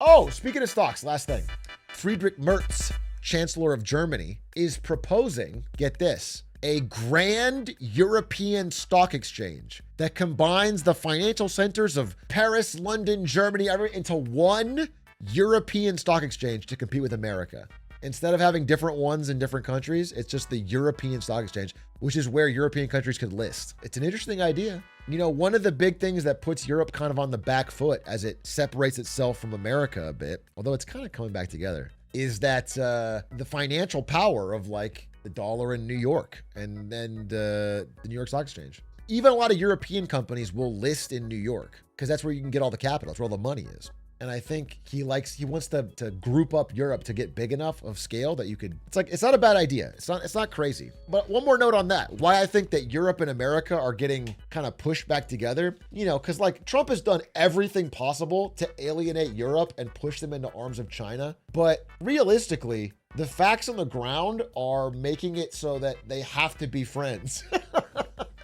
Oh, speaking of stocks, last thing. Friedrich Merz, Chancellor of Germany, is proposing, get this, a grand European stock exchange that combines the financial centers of Paris, London, Germany, into one European stock exchange to compete with America. Instead of having different ones in different countries, it's just the European Stock Exchange, which is where European countries could list. It's an interesting idea. You know, one of the big things that puts Europe kind of on the back foot as it separates itself from America a bit, although it's kind of coming back together, is that the financial power of like the dollar in New York and the New York Stock Exchange. Even a lot of European companies will list in New York because that's where you can get all the capital. That's where all the money is. And I think he wants to group up Europe to get big enough of scale that you could, it's not a bad idea. It's not crazy. But one more note on that, why I think that Europe and America are getting kind of pushed back together, you know, because like Trump has done everything possible to alienate Europe and push them into arms of China. But realistically, the facts on the ground are making it so that they have to be friends.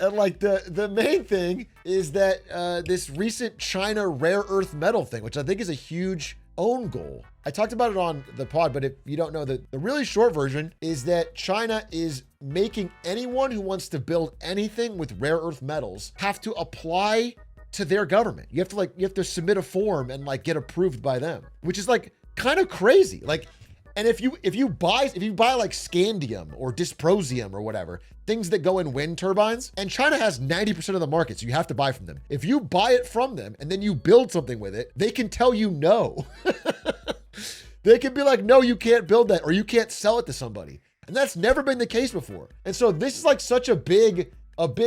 And like the main thing is that this recent China rare earth metal thing, which I think is a huge own goal. I talked about it on the pod, but if you don't know, the really short version is that China is making anyone who wants to build anything with rare earth metals have to apply to their government. You have to submit a form and like get approved by them, which is like kind of crazy. Like, and if you buy like scandium or dysprosium or whatever, things that go in wind turbines, and China has 90% of the market, so you have to buy from them. If you buy it from them and then you build something with it, they can tell you no. They can be like, no, you can't build that, or you can't sell it to somebody. And that's never been the case before. And so this is like such a big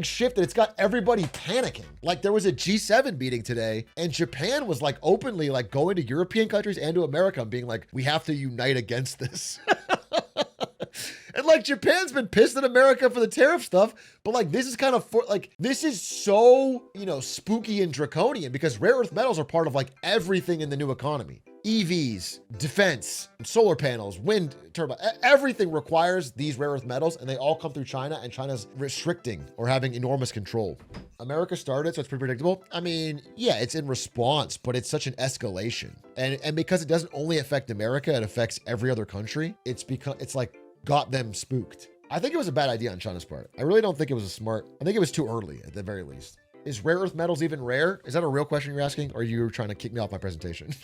shift that it's got everybody panicking. Like there was a G7 meeting today and Japan was like openly like going to European countries and to America and being like, we have to unite against this. And like Japan's been pissed at America for the tariff stuff, but like this is kind of this is so, you know, spooky and draconian because rare earth metals are part of like everything in the new economy. EVs, defense, solar panels, wind turbine, everything requires these rare earth metals and they all come through China, and China's restricting or having enormous control. America started, so it's pretty predictable. I mean, yeah, it's in response, but it's such an escalation. And because it doesn't only affect America, it affects every other country. It's like got them spooked. I think it was a bad idea on China's part. I really don't think it was I think it was too early at the very least. Is rare earth metals even rare? Is that a real question you're asking? Or are you trying to kick me off my presentation?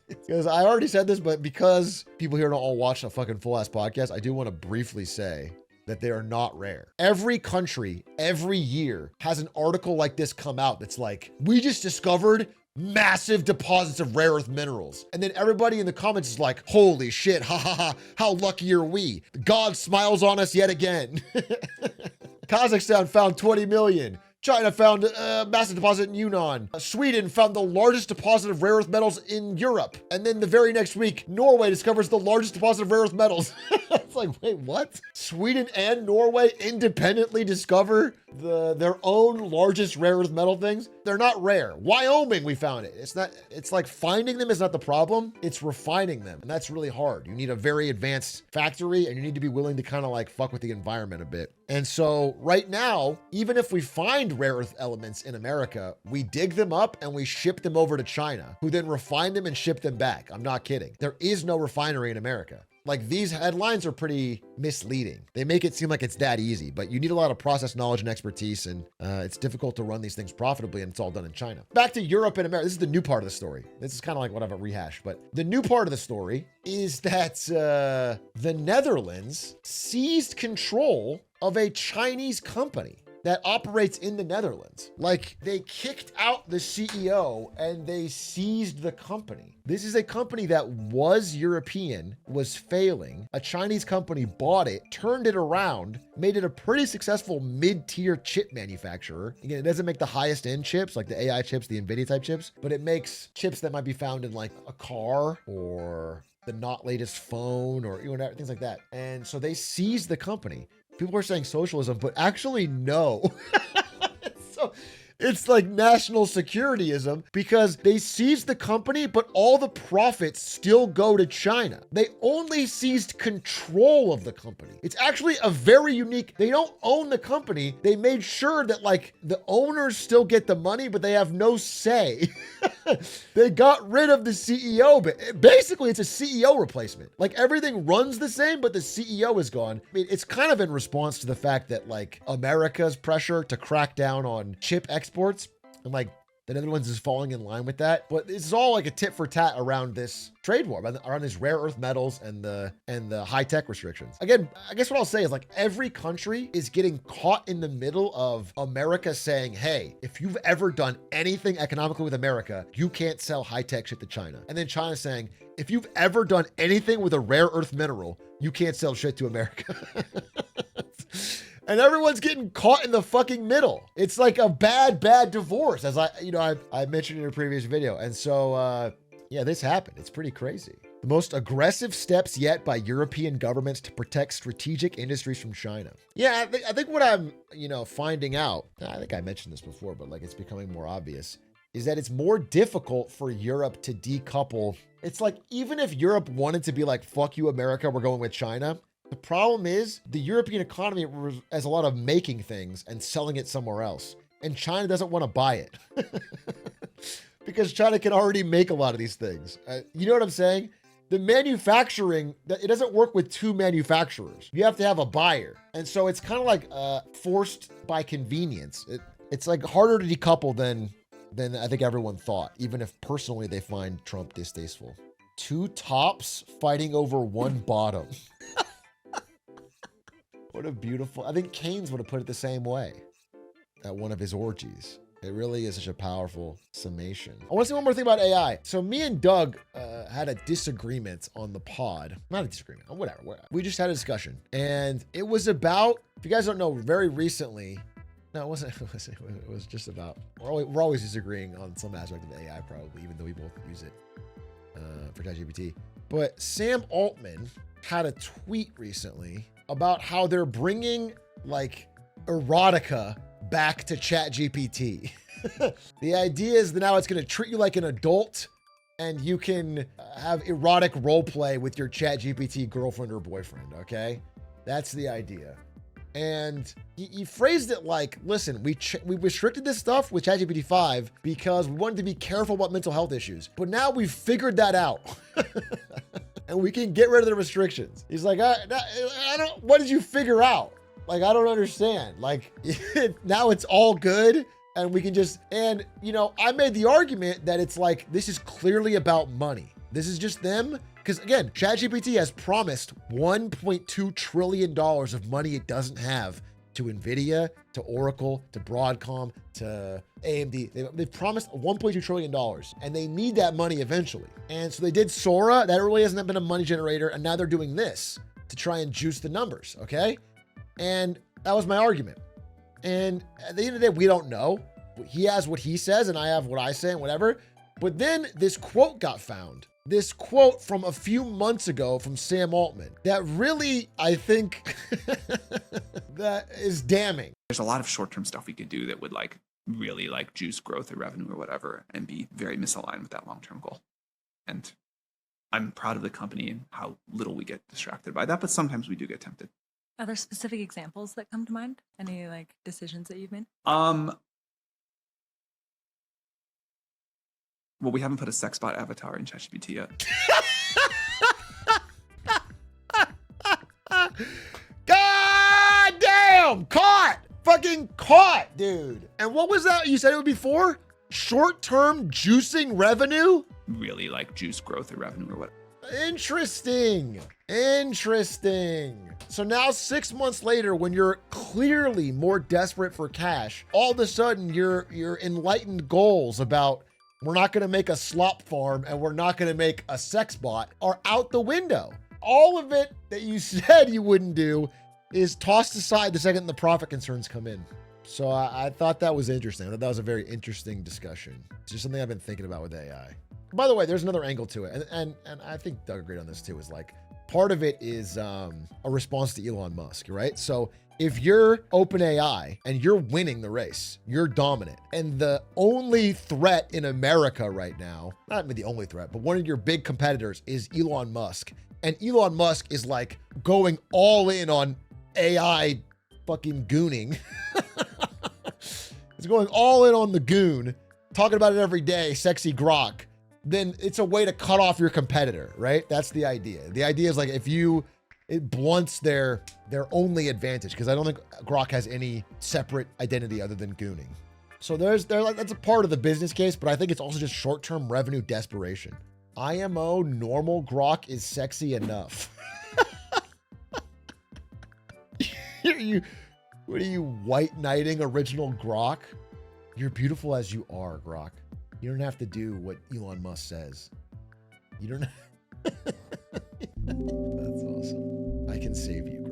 Because I already said this, but because people here don't all watch a fucking full ass podcast, I do want to briefly say that they are not rare. Every country, every year has an article like this come out that's like, we just discovered massive deposits of rare earth minerals. And then everybody in the comments is like, holy shit, ha ha ha, how lucky are we? God smiles on us yet again. Kazakhstan found 20 million. China found a massive deposit in Yunnan. Sweden found the largest deposit of rare earth metals in Europe. And then the very next week, Norway discovers the largest deposit of rare earth metals. It's like, wait, what? Sweden and Norway independently discover their own largest rare earth metal things? They're not rare. Wyoming, we found it. It's like finding them is not the problem. It's refining them. And that's really hard. You need a very advanced factory and you need to be willing to kind of like fuck with the environment a bit. And so right now, even if we find rare earth elements in America, we dig them up and we ship them over to China, who then refine them and ship them back. I'm not kidding. There is no refinery in America. Like these headlines are pretty misleading. They make it seem like it's that easy, but you need a lot of process knowledge and expertise, and it's difficult to run these things profitably, and it's all done in China. Back to Europe and America. This is the new part of the story. This is kind of like what I've rehashed, but the new part of the story is that the Netherlands seized control of a Chinese company that operates in the Netherlands. Like they kicked out the CEO and they seized the company. This is a company that was European, was failing. A Chinese company bought it, turned it around, made it a pretty successful mid-tier chip manufacturer. Again, it doesn't make the highest end chips, like the AI chips, the NVIDIA type chips, but it makes chips that might be found in like a car or the not latest phone or things like that. And so they seized the company. People are saying socialism, but actually no. So It's like national securityism because they seized the company, but all the profits still go to China. They only seized control of the company. It's actually a very unique, they don't own the company. They made sure that like the owners still get the money, but they have no say. They got rid of the CEO, but basically it's a CEO replacement. Like everything runs the same, but the CEO is gone. I mean, it's kind of in response to the fact that like America's pressure to crack down on chip exports and like the Netherlands is falling in line with that. But this is all like a tit for tat around this trade war, around these rare earth metals and the high tech restrictions. Again, I guess what I'll say is like every country is getting caught in the middle of America saying, hey, if you've ever done anything economically with America, you can't sell high tech shit to China. And then China saying, if you've ever done anything with a rare earth mineral, you can't sell shit to America. And everyone's getting caught in the fucking middle. It's like a bad divorce, as I mentioned in a previous video. And so, yeah, this happened. It's pretty crazy. The most aggressive steps yet by European governments to protect strategic industries from China. Yeah, I think what I'm, finding out, I think I mentioned this before, but like it's becoming more obvious, is that it's more difficult for Europe to decouple. It's like, even if Europe wanted to be like, fuck you, America, we're going with China. The problem is the European economy has a lot of making things and selling it somewhere else. And China doesn't want to buy it because China can already make a lot of these things. You know what I'm saying? The manufacturing, it doesn't work with two manufacturers. You have to have a buyer. And so it's kind of like forced by convenience. It's like harder to decouple than I think everyone thought, even if personally they find Trump distasteful. Two tops fighting over one bottom. What a beautiful, I think Keynes would have put it the same way at one of his orgies. It really is such a powerful summation. I want to say one more thing about AI. So me and Doug had a disagreement on the pod. Not a disagreement, whatever. We just had a discussion. And it was about, if you guys don't know, very recently, no, it wasn't. It was just about, we're always disagreeing on some aspect of AI probably, even though we both use it for ChatGPT. But Sam Altman had a tweet recently about how they're bringing like erotica back to ChatGPT. The idea is that now it's going to treat you like an adult and you can have erotic role play with your ChatGPT girlfriend or boyfriend. Okay. That's the idea. And he phrased it like, listen, we restricted this stuff with ChatGPT 5 because we wanted to be careful about mental health issues, but now we've figured that out. And we can get rid of the restrictions. He's like, I don't, what did you figure out? Like, I don't understand. Like, now it's all good and we can just, and I made the argument that it's like, this is clearly about money. This is just them. Because again, ChatGPT has promised $1.2 trillion of money it doesn't have to NVIDIA, to Oracle, to Broadcom, to AMD. They've promised $1.2 trillion and they need that money eventually. And so they did Sora. That really hasn't been a money generator. And now they're doing this to try and juice the numbers. Okay. And that was my argument. And at the end of the day, we don't know. He has what he says and I have what I say and whatever. But then this quote got found. This quote from a few months ago from Sam Altman that really, I think, that is damning. There's a lot of short-term stuff we could do that would like really like juice growth or revenue or whatever and be very misaligned with that long-term goal. And I'm proud of the company and how little we get distracted by that, but sometimes we do get tempted. Are there specific examples that come to mind? Any like decisions that you've made? Well, we haven't put a sex bot avatar in ChatGPT yet. God damn! Caught! Fucking caught, dude. And what was that you said it would be for? Short-term juicing revenue? Really like juice growth or revenue or what? Interesting. So now 6 months later, when you're clearly more desperate for cash, all of a sudden your enlightened goals about we're not going to make a slop farm and we're not going to make a sex bot are out the window. All of it that you said you wouldn't do is tossed aside the second the profit concerns come in. So I thought that was interesting. I thought that was a very interesting discussion. It's just something I've been thinking about with AI. By the way, there's another angle to it. And I think Doug agreed on this too, is like part of it is a response to Elon Musk, right? So if you're OpenAI and you're winning the race, you're dominant, and the only threat in America right now, not the only threat, but one of your big competitors is Elon Musk. And Elon Musk is like going all in on AI fucking gooning. He's going all in on the goon, talking about it every day, sexy grok. Then it's a way to cut off your competitor, right? That's the idea. The idea is like it blunts their only advantage, because I don't think Grok has any separate identity other than gooning. So that's a part of the business case, but I think it's also just short-term revenue desperation. IMO normal Grok is sexy enough. What are you, white knighting original Grok? You're beautiful as you are, Grok. You don't have to do what Elon Musk says. You don't. That's awesome. I can save you.